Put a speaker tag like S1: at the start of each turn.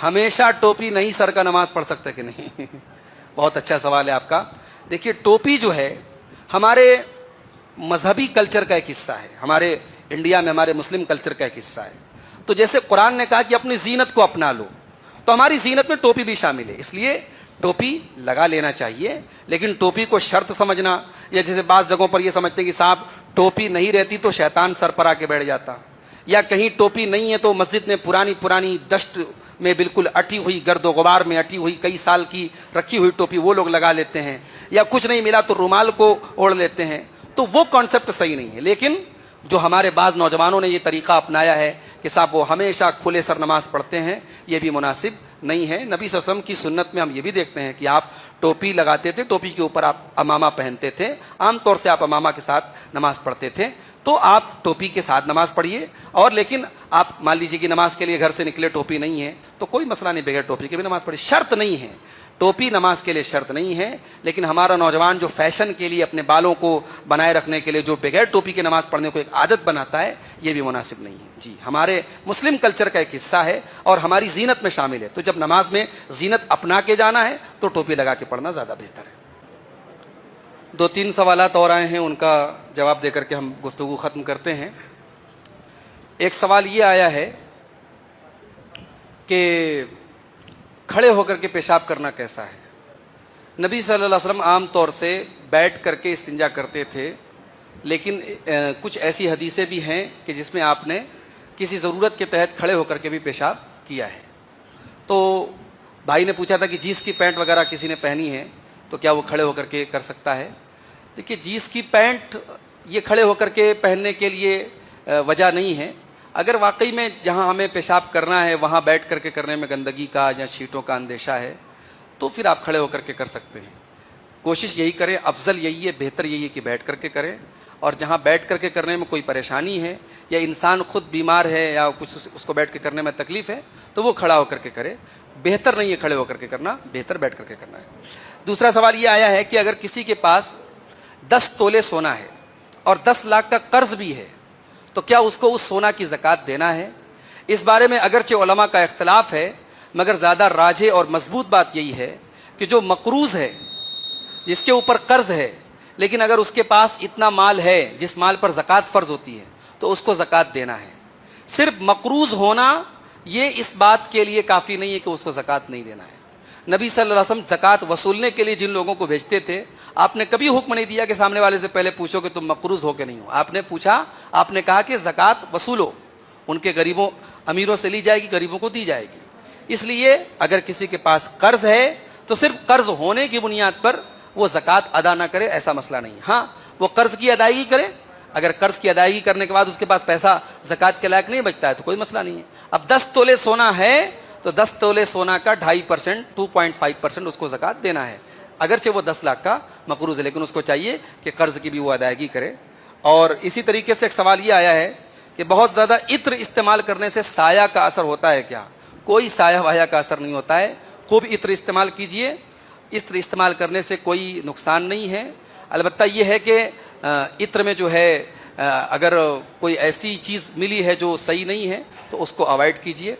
S1: ہمیشہ ٹوپی نہیں سر کا نماز پڑھ سکتے کہ نہیں؟ بہت اچھا سوال ہے آپ کا. دیکھیے ٹوپی جو ہے ہمارے مذہبی کلچر کا ایک حصہ ہے, ہمارے انڈیا میں ہمارے مسلم کلچر کا ایک حصہ ہے. تو جیسے قرآن نے کہا کہ اپنی زینت کو اپنا لو, تو ہماری زینت میں ٹوپی بھی شامل ہے, اس لیے ٹوپی لگا لینا چاہیے. لیکن ٹوپی کو شرط سمجھنا, یا جیسے بعض جگہوں پر یہ سمجھتے ہیں کہ صاحب ٹوپی نہیں رہتی تو شیطان سر پر آ کے بیٹھ جاتا, یا کہیں ٹوپی نہیں ہے تو مسجد میں پرانی دشت میں بالکل اٹی ہوئی, گرد و غبار میں اٹی ہوئی, کئی سال کی رکھی ہوئی ٹوپی وہ لوگ لگا لیتے ہیں, یا کچھ نہیں ملا تو رومال کو اوڑھ لیتے ہیں. تو وہ کانسیپٹ صحیح نہیں ہے. لیکن جو ہمارے بعض نوجوانوں نے یہ طریقہ اپنایا ہے کہ صاحب وہ ہمیشہ کھلے سر نماز پڑھتے ہیں, یہ بھی مناسب نہیں ہے. نبی صلی اللہ علیہ وسلم کی سنت میں ہم یہ بھی دیکھتے ہیں کہ آپ ٹوپی لگاتے تھے, ٹوپی کے اوپر آپ امامہ پہنتے تھے, عام طور سے آپ امامہ کے ساتھ نماز پڑھتے تھے. تو آپ ٹوپی کے ساتھ نماز پڑھیے. اور لیکن آپ مان لیجیے کہ نماز کے لیے گھر سے نکلے, ٹوپی نہیں ہے تو کوئی مسئلہ نہیں, بغیر ٹوپی کے بھی نماز پڑھیے. شرط نہیں ہے, ٹوپی نماز کے لیے شرط نہیں ہے. لیکن ہمارا نوجوان جو فیشن کے لیے اپنے بالوں کو بنائے رکھنے کے لیے جو بغیر ٹوپی کے نماز پڑھنے کو ایک عادت بناتا ہے, یہ بھی مناسب نہیں ہے. جی ہمارے مسلم کلچر کا ایک حصہ ہے اور ہماری زینت میں شامل ہے. تو جب نماز میں زینت اپنا کے جانا ہے تو ٹوپی لگا کے پڑھنا زیادہ بہتر ہے. 2-3 سوالات اور آئے ہیں, ان کا جواب دے کر کے ہم گفتگو ختم کرتے ہیں. ایک سوال یہ آیا ہے کہ کھڑے ہو کر کے پیشاب کرنا کیسا ہے؟ نبی صلی اللہ علیہ وسلم عام طور سے بیٹھ کر کے استنجا کرتے تھے, لیکن کچھ ایسی حدیثیں بھی ہیں کہ جس میں آپ نے کسی ضرورت کے تحت کھڑے ہو کر کے بھی پیشاب کیا ہے. تو بھائی نے پوچھا تھا کہ جینس کی پینٹ وغیرہ کسی نے پہنی ہے تو کیا وہ کھڑے ہو کر کے کر سکتا ہے؟ دیکھیے جینس کی پینٹ یہ کھڑے ہو کر کے پہننے کے لیے وجہ نہیں ہے. اگر واقعی میں جہاں ہمیں پیشاب کرنا ہے وہاں بیٹھ کر کے کرنے میں گندگی کا یا شیٹوں کا اندیشہ ہے تو پھر آپ کھڑے ہو کر کے کر سکتے ہیں. کوشش یہی کریں, افضل یہی ہے, بہتر یہی ہے کہ بیٹھ کر کے کریں. اور جہاں بیٹھ کر کے کرنے میں کوئی پریشانی ہے یا انسان خود بیمار ہے یا کچھ اس کو بیٹھ کے کرنے میں تکلیف ہے تو وہ کھڑا ہو کر کے کرے. بہتر نہیں ہے کھڑے ہو کر کے کرنا, بہتر بیٹھ کر کے کرنا ہے. دوسرا سوال یہ آیا ہے کہ اگر کسی کے پاس 10 تولے سونا ہے اور 10 لاکھ کا قرض بھی ہے تو کیا اس کو اس سونا کی زکوٰۃ دینا ہے؟ اس بارے میں اگرچہ علماء کا اختلاف ہے, مگر زیادہ راجح اور مضبوط بات یہی ہے کہ جو مقروض ہے, جس کے اوپر قرض ہے, لیکن اگر اس کے پاس اتنا مال ہے جس مال پر زکوٰۃ فرض ہوتی ہے تو اس کو زکوٰۃ دینا ہے. صرف مقروض ہونا یہ اس بات کے لیے کافی نہیں ہے کہ اس کو زکوٰۃ نہیں دینا ہے. نبی صلی اللہ علیہ وسلم زکوٰۃ وصولنے کے لیے جن لوگوں کو بھیجتے تھے, آپ نے کبھی حکم نہیں دیا کہ سامنے والے سے پہلے پوچھو کہ تم مقروض ہو کہ نہیں ہو. آپ نے پوچھا, آپ نے کہا کہ زکوٰۃ وصولو, ان کے غریبوں امیروں سے لی جائے گی, غریبوں کو دی جائے گی. اس لیے اگر کسی کے پاس قرض ہے تو صرف قرض ہونے کی بنیاد پر وہ زکوٰۃ ادا نہ کرے, ایسا مسئلہ نہیں. ہاں وہ قرض کی ادائیگی کرے, اگر قرض کی ادائیگی کرنے کے بعد اس کے پاس پیسہ زکوٰۃ کے لائق نہیں بچتا ہے تو کوئی مسئلہ نہیں ہے. اب 10 تولے سونا ہے تو 10 تولے سونا کا 2.5%, 2.5% اس کو زکوٰۃ دینا ہے, اگرچہ وہ 10 لاکھ کا مقروض ہے, لیکن اس کو چاہیے کہ قرض کی بھی وہ ادائیگی کرے. اور اسی طریقے سے ایک سوال یہ آیا ہے کہ بہت زیادہ عطر استعمال کرنے سے سایہ کا اثر ہوتا ہے کیا؟ کوئی سایہ وایا کا اثر نہیں ہوتا ہے. خوب عطر استعمال کیجئے, عطر استعمال کرنے سے کوئی نقصان نہیں ہے. البتہ یہ ہے کہ عطر میں جو ہے اگر کوئی ایسی چیز ملی ہے جو صحیح نہیں ہے تو اس کو اوائڈ کیجئے.